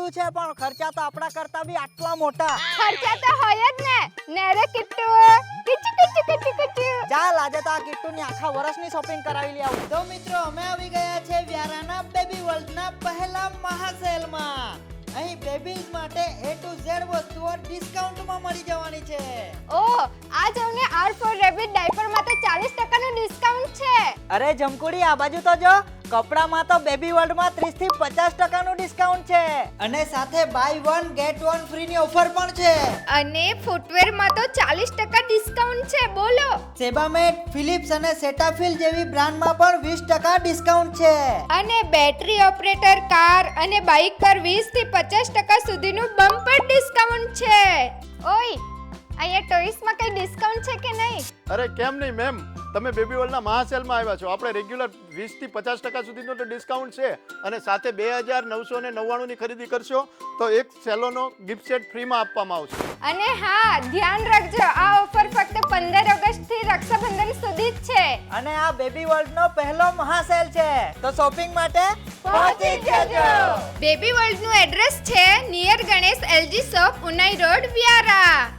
નાનકડું છે પણ ખર્ચા તો આપણા કરતા બી આટલા મોટા. ખર્ચા તો હોય જ ને રે કિટ્ટુ કિચુ કિચુ કિચુ કિચુ. ચાલ આજે તો આ કિટ્ટુની આખા વર્ષની શોપિંગ કરાવી લઈ આવું. તો મિત્રો અમે આવી ગયા છે વ્યારાના બેબી વર્લ્ડના પહેલા મહાસેલમાં. અહીં બેબીઝ માટે A to Z વસ્તુઓ ડિસ્કાઉન્ટમાં મળી જવાની છે. ઓ આ જોને R4 રેબિટ ડાયપરમાં તો 40% નું ડિસ્કાઉન્ટ છે. અરે જમકુડી આ બાજુ તો જો, કપડામાં તો બેબી વર્લ્ડમાં 30 થી 50% નું ડિસ્કાઉન્ટ છે. અને સાથે બાય 1 ગેટ 1 ફ્રી ની ઓફર પણ છે. અને ફૂટવેરમાં તો 40% ડિસ્કાઉન્ટ છે. બોલો સેબામેટ, ફિલિપ્સ અને સેટાફિલ જેવી બ્રાન્ડમાં પણ 20% ડિસ્કાઉન્ટ છે. અને બેટરી ઓપરેટર કાર અને બાઇક પર 20 થી 50% સુધીનું બમ્પર ડિસ્કાઉન્ટ છે. ઓય અહીંયા ટોયસમાં કઈ ડિસ્કાઉન્ટ છે કે નહીં? અરે કેમ નહીં મેમ, તમે બેબી વર્લ્ડના મહાસેલમાં આવ્યા છો. આપણે રેગ્યુલર 20 થી 50% સુધીનો તો ડિસ્કાઉન્ટ છે અને સાથે 2999 ની ખરીદી કરશો તો એક સેલોનો ગિફ્ટ સેટ ફ્રીમાં આપવામાં આવશે. અને હા ધ્યાન રાખજો, આ ઓફર ફક્ત 15 ઓગસ્ટ થી રક્ષાબંધન સુધી જ છે. અને આ બેબી વર્લ્ડનો પહેલો મહાસેલ છે, તો શોપિંગ માટે પહોંચી જજો. બેબી વર્લ્ડનું એડ્રેસ છે near Ganesh LG shop, Unai road, Vyara.